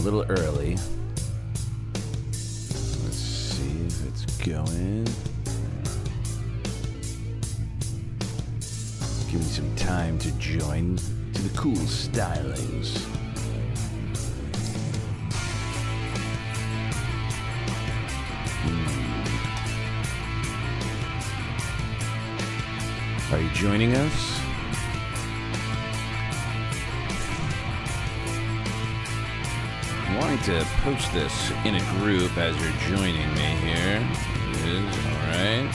a little early. Let's see if it's going. Give me some time to join to the cool stylings. Are you joining us? I'm wanting to post this in a group as you're joining me here. It is, alright.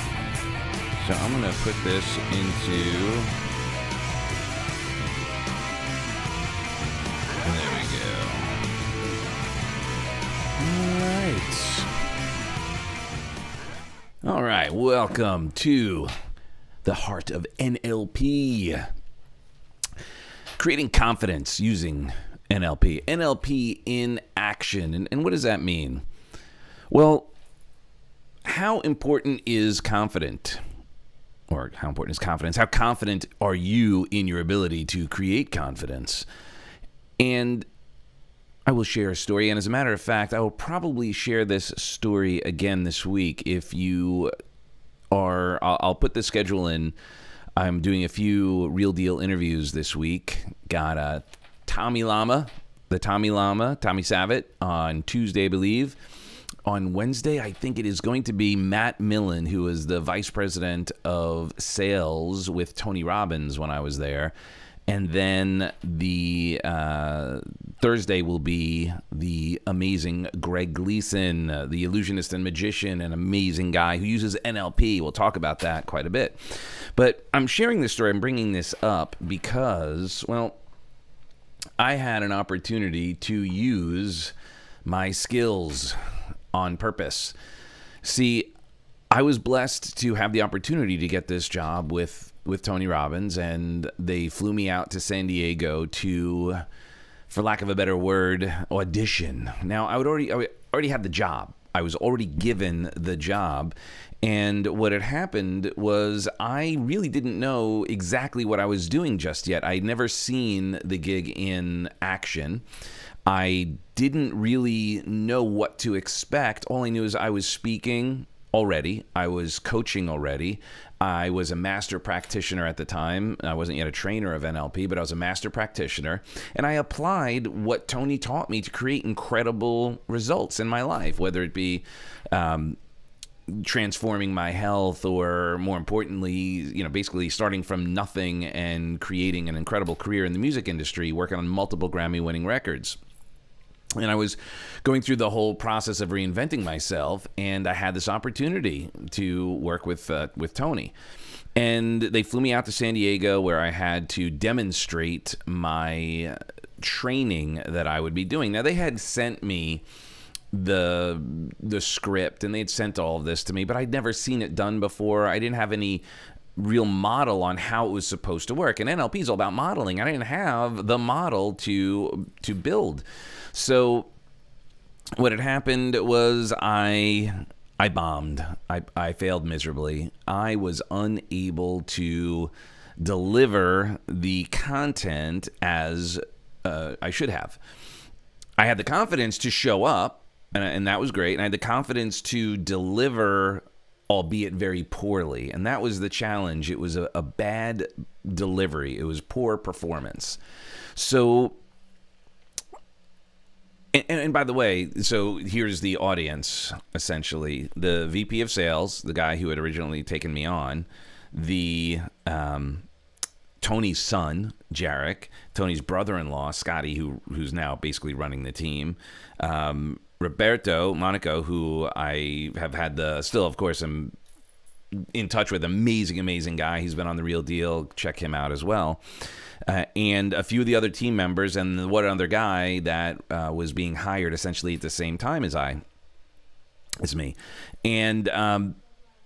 So I'm going to put this into... There we go. Alright, welcome to the heart of NLP. Creating confidence using NLP. NLP in action. And what does that mean? Well, how important is confidence? Or how important is confidence? How confident are you in your ability to create confidence? And I will share a story. And as a matter of fact, I will probably share this story again this week. If you are, I'll put the schedule in. I'm doing a few Real Deal interviews this week. Got Tommy Savit on Tuesday, I believe. On Wednesday, I think it is going to be Matt Millen, who is the vice president of sales with Tony Robbins when I was there. And then the Thursday will be the amazing Greg Gleason, the illusionist and magician, an amazing guy who uses NLP. We'll talk about that quite a bit. But I'm sharing this story, I'm bringing this up because, well, I had an opportunity to use my skills on purpose. See, I was blessed to have the opportunity to get this job with Tony Robbins, and they flew me out to San Diego to, for lack of a better word, audition. Now, I already had the job. I was already given the job, and what had happened was I really didn't know exactly what I was doing just yet. I'd never seen the gig in action. I didn't really know what to expect. All I knew is I was speaking already. I was coaching already. I was a master practitioner at the time. I wasn't yet a trainer of NLP, but I was a master practitioner. And I applied what Tony taught me to create incredible results in my life, whether it be transforming my health or, more importantly, basically starting from nothing and creating an incredible career in the music industry, working on multiple Grammy-winning records. And I was going through the whole process of reinventing myself, and I had this opportunity to work with Tony. And they flew me out to San Diego, where I had to demonstrate my training that I would be doing. Now, they had sent me the script, and they'd sent all of this to me, but I'd never seen it done before. I didn't have any real model on how it was supposed to work. And NLP is all about modeling. I didn't have the model to build. So what had happened was I bombed. I failed miserably. I was unable to deliver the content as I should have. I had the confidence to show up, and that was great. And I had the confidence to deliver, albeit very poorly. And that was the challenge. It was a bad delivery. It was poor performance. So... And by the way, so here's the audience, essentially. The VP of sales, the guy who had originally taken me on, the Tony's son, Jarek, Tony's brother-in-law, Scotty, who's now basically running the team, Roberto Monaco, who I have had still, of course, I'm in touch with, amazing guy. He's been on The Real Deal. Check him out as well. And a few of the other team members, and one other guy that was being hired essentially at the same time as me. And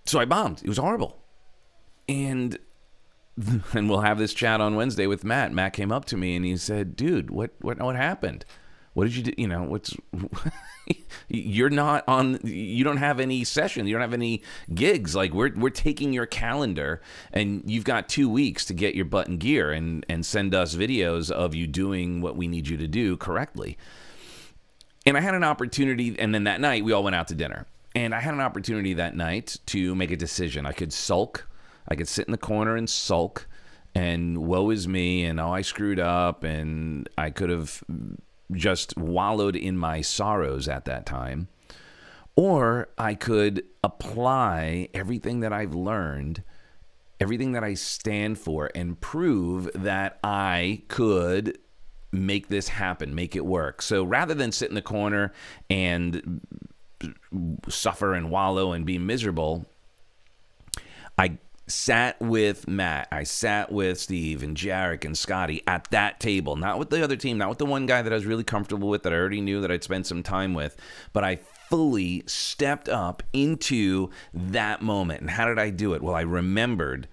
so I bombed. It was horrible. And we'll have this chat on Wednesday with Matt. Matt came up to me and he said, "Dude, what happened? What did you do? You're not on, you don't have any sessions, you don't have any gigs. Like we're taking your calendar and you've got 2 weeks to get your butt in gear and send us videos of you doing what we need you to do correctly." And I had an opportunity, and then that night we all went out to dinner. And I had an opportunity that night to make a decision. I could sulk. I could sit in the corner and sulk, and woe is me, and oh, I screwed up, and I could have just wallowed in my sorrows at that time. Or I could apply everything that I've learned, everything that I stand for, and prove that I could make this happen, make it work. So rather than sit in the corner and suffer and wallow and be miserable, I sat with Matt, I sat with Steve and Jarek and Scotty at that table, not with the other team, not with the one guy that I was really comfortable with, that I already knew that I'd spent some time with, but I fully stepped up into that moment. And how did I do it? Well, I remembered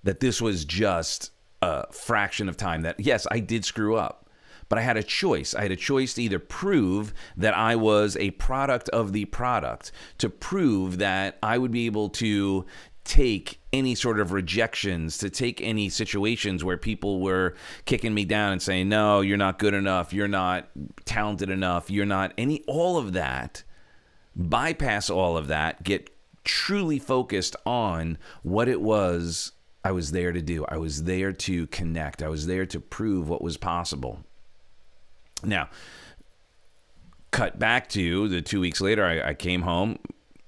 that this was just a fraction of time, that yes, I did screw up, but I had a choice. I had a choice to either prove that I was a product of the product, to prove that I would be able to take any sort of rejections, to take any situations where people were kicking me down and saying, no, you're not good enough, you're not talented enough, you're not all of that, bypass all of that, get truly focused on what it was I was there to do. I was there to connect. I was there to prove what was possible. Now, cut back to the 2 weeks later, I came home,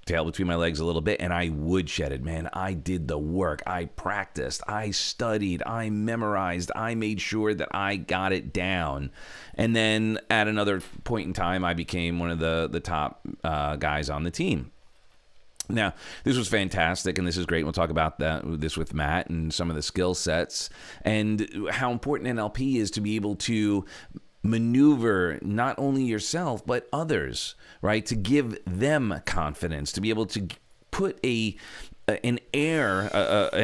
tail between my legs a little bit, and I woodshedded. Man, I did the work. I practiced. I studied. I memorized. I made sure that I got it down. And then at another point in time, I became one of the top guys on the team. Now, this was fantastic, and this is great. We'll talk about this with Matt and some of the skill sets and how important NLP is to be able to maneuver not only yourself, but others, right? To give them confidence, to be able to put an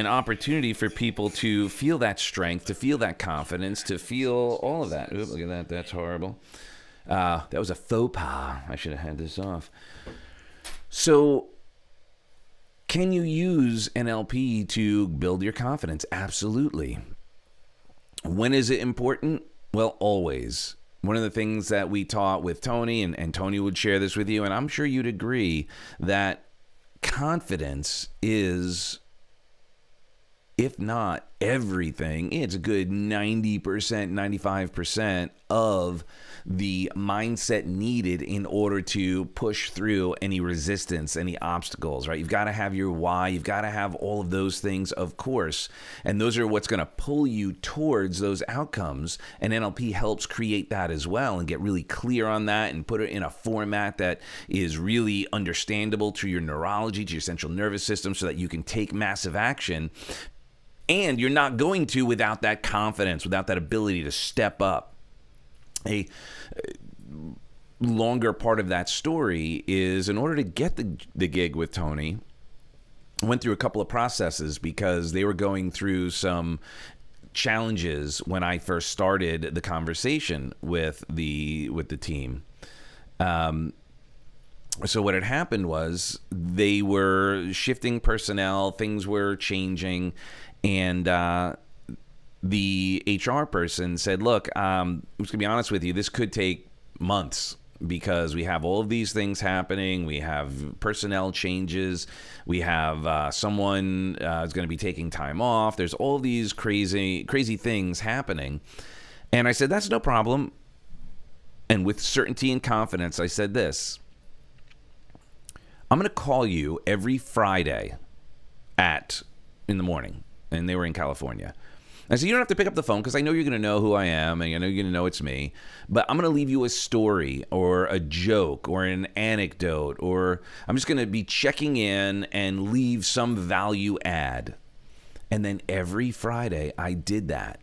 opportunity for people to feel that strength, to feel that confidence, to feel all of that. Oop, look at that. That's horrible. That was a faux pas. I should have had this off. So, can you use NLP to build your confidence? Absolutely. When is it important? Well, always. One of the things that we taught with Tony, and Tony would share this with you, and I'm sure you'd agree, that confidence is, if not everything, it's a good 90%, 95% of the mindset needed in order to push through any resistance, any obstacles, right? You've got to have your why. You've got to have all of those things, of course. And those are what's going to pull you towards those outcomes. And NLP helps create that as well and get really clear on that and put it in a format that is really understandable to your neurology, to your central nervous system, so that you can take massive action. And you're not going to without that confidence, without that ability to step up. A longer part of that story is, in order to get the gig with Tony, I went through a couple of processes because they were going through some challenges when I first started the conversation with the team. So what had happened was they were shifting personnel, things were changing, and the HR person said, look, I'm just going to be honest with you, this could take months because we have all of these things happening. We have personnel changes. We have someone is going to be taking time off. There's all these crazy things happening. And I said, that's no problem. And with certainty and confidence, I said this: I'm going to call you every Friday in the morning. And they were in California. I said, you don't have to pick up the phone because I know you're going to know who I am and I know you're going to know it's me. But I'm going to leave you a story or a joke or an anecdote, or I'm just going to be checking in and leave some value add. And then every Friday I did that.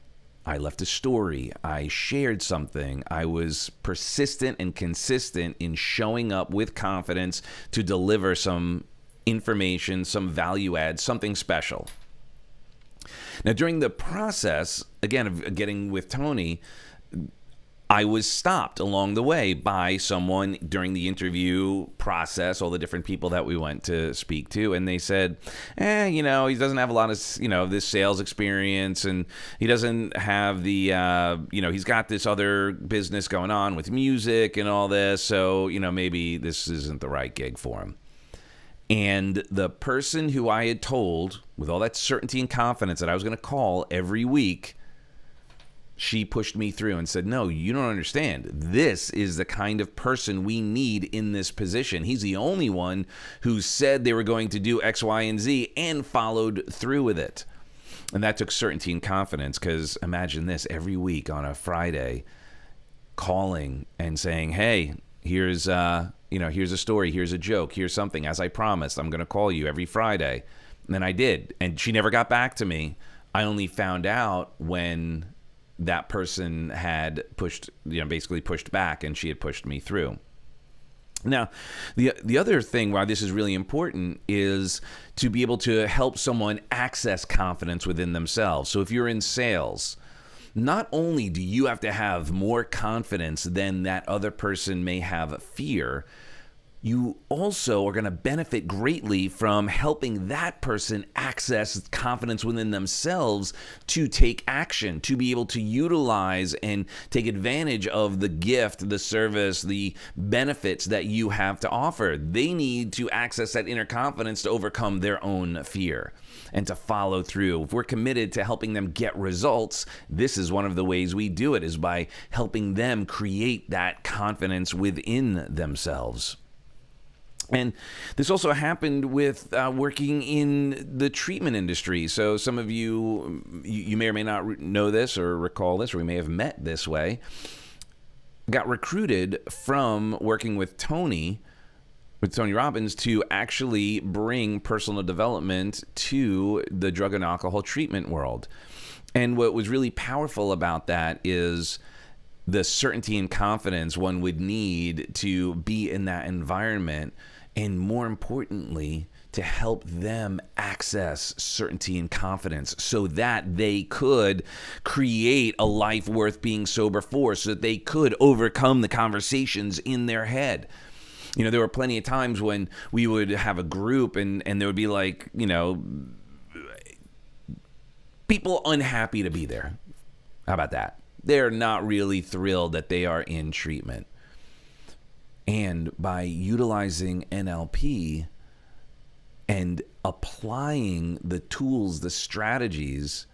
I left a story. I shared something. I was persistent and consistent in showing up with confidence to deliver some information, some value add, something special. Now, during the process, again, of getting with Tony, I was stopped along the way by someone during the interview process, all the different people that we went to speak to, and they said, he doesn't have a lot of, this sales experience, and he doesn't have the, he's got this other business going on with music and all this, so, maybe this isn't the right gig for him. And the person who I had told, with all that certainty and confidence, that I was going to call every week, she pushed me through and said, no, you don't understand. This is the kind of person we need in this position. He's the only one who said they were going to do X, Y, and Z and followed through with it. And that took certainty and confidence, because imagine this, every week on a Friday, calling and saying, hey, here's a story, here's a joke, here's something. As I promised, I'm going to call you every Friday. And then I did. And she never got back to me. I only found out when that person had basically pushed back, and she had pushed me through. Now, the other thing why this is really important is to be able to help someone access confidence within themselves. So if you're in sales, not only do you have to have more confidence than that other person may have fear, you also are going to benefit greatly from helping that person access confidence within themselves to take action, to be able to utilize and take advantage of the gift, the service, the benefits that you have to offer. They need to access that inner confidence to overcome their own fear and to follow through. If we're committed to helping them get results, this is one of the ways we do it, is by helping them create that confidence within themselves. And this also happened with working in the treatment industry. So some of you may or may not know this or recall this, or we may have met this way. Got recruited from working with Tony Robbins to actually bring personal development to the drug and alcohol treatment world. And what was really powerful about that is the certainty and confidence one would need to be in that environment, and more importantly, to help them access certainty and confidence so that they could create a life worth being sober for, so that they could overcome the conversations in their head. There were plenty of times when we would have a group and there would be people unhappy to be there. How about that? They're not really thrilled that they are in treatment. And by utilizing NLP and applying the tools, the strategies,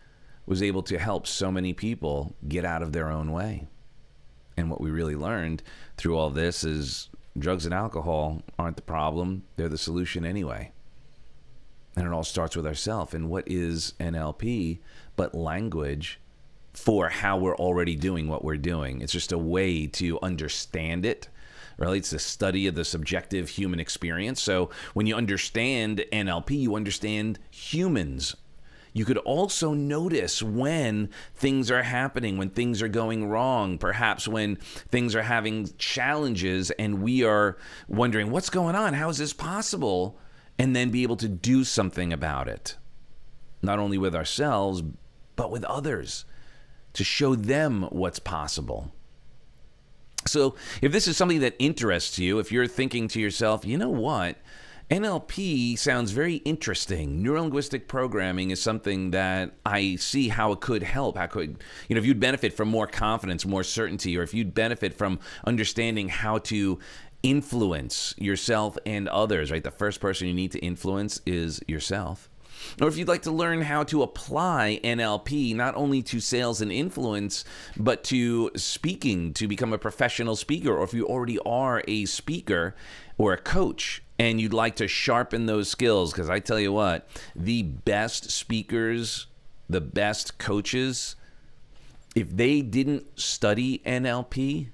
was able to help so many people get out of their own way. And what we really learned through all this is drugs and alcohol aren't the problem. They're the solution anyway. And it all starts with ourselves. And what is NLP but language for how we're already doing what we're doing? It's just a way to understand it. Really, it's the study of the subjective human experience. So when you understand NLP, you understand humans. You could also notice when things are happening, when things are going wrong, perhaps when things are having challenges and we are wondering, what's going on? How is this possible? And then be able to do something about it, not only with ourselves, but with others, to show them what's possible. So if this is something that interests you, if you're thinking to yourself, you know what, NLP sounds very interesting. Neurolinguistic programming is something that I see how it could help. If you'd benefit from more confidence, more certainty, or if you'd benefit from understanding how to influence yourself and others, right? The first person you need to influence is yourself. Or if you'd like to learn how to apply NLP not only to sales and influence, but to speaking, to become a professional speaker, or if you already are a speaker or a coach and you'd like to sharpen those skills, because I tell you what, the best speakers, the best coaches, if they didn't study NLP,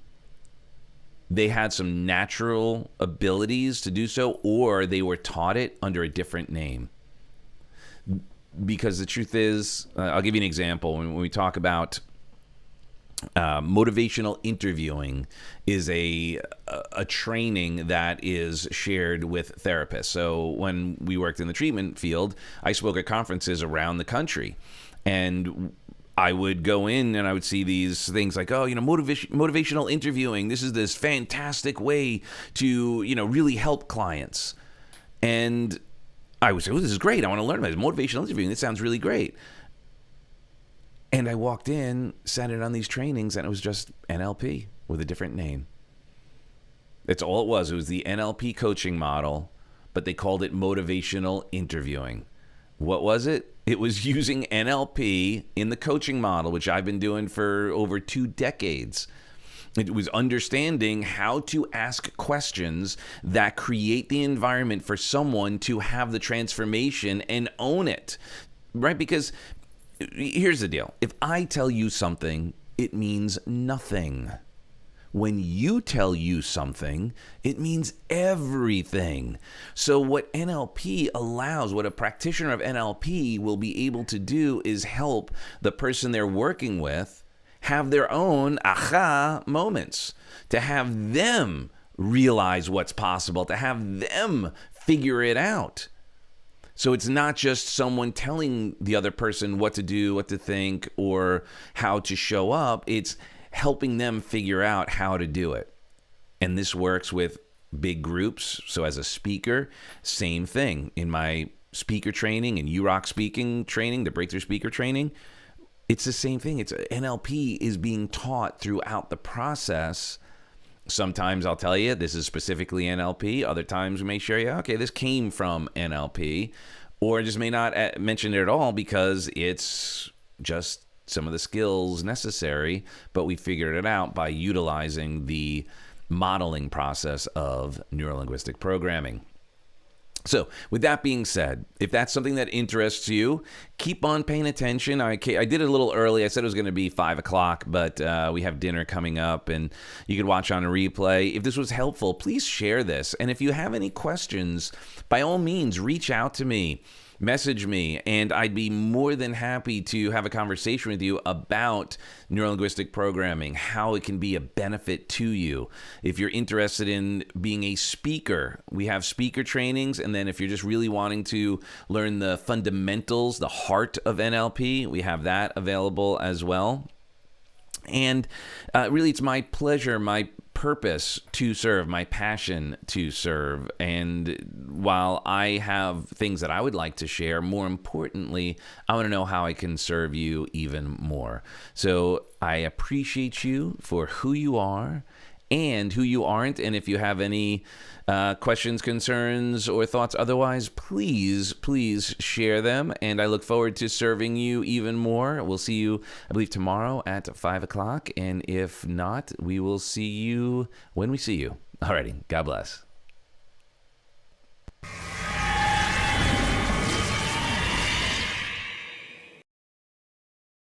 they had some natural abilities to do so, or they were taught it under a different name. Because the truth is, I'll give you an example. When we talk about motivational interviewing is a training that is shared with therapists. So when we worked in the treatment field, I spoke at conferences around the country. And I would go in and I would see these things like, oh, motivational interviewing. This is this fantastic way to, really help clients. And I would say, oh, this is great. I want to learn about it. Motivational interviewing. This sounds really great. And I walked in, sat in on these trainings, and it was just NLP with a different name. That's all it was. It was the NLP coaching model, but they called it motivational interviewing. What was it? It was using NLP in the coaching model, which I've been doing for over 2 decades. It was understanding how to ask questions that create the environment for someone to have the transformation and own it, right? Because here's the deal. If I tell you something, it means nothing. When you tell you something, it means everything. So what NLP allows, what a practitioner of NLP will be able to do is help the person they're working with have their own aha moments, to have them realize what's possible, to have them figure it out. So it's not just someone telling the other person what to do, what to think, or how to show up. It's helping them figure out how to do it. And this works with big groups. So as a speaker, same thing. In my speaker training and UROC speaking training, the breakthrough speaker training, it's the same thing. It's NLP is being taught throughout the process. Sometimes I'll tell you this is specifically NLP. Other times we may share you, okay, this came from NLP, or just may not mention it at all because it's just some of the skills necessary, but we figured it out by utilizing the modeling process of neurolinguistic programming. So with that being said, if that's something that interests you, keep on paying attention. I did it a little early. I said it was going to be 5 o'clock, but we have dinner coming up and you can watch on a replay. If this was helpful, please share this. And if you have any questions, by all means, reach out to me. Message me, and I'd be more than happy to have a conversation with you about neurolinguistic programming, how it can be a benefit to you. If you're interested in being a speaker, we have speaker trainings, and then if you're just really wanting to learn the fundamentals, the heart of NLP, we have that available as well. And really, it's my pleasure, my purpose to serve, my passion to serve. And while I have things that I would like to share, more importantly, I want to know how I can serve you even more. So I appreciate you for who you are and who you aren't. And if you have any questions, concerns, or thoughts otherwise, please share them. And I look forward to serving you even more. We'll see you, I believe, tomorrow at 5 o'clock. And if not, we will see you when we see you. Alrighty. God bless.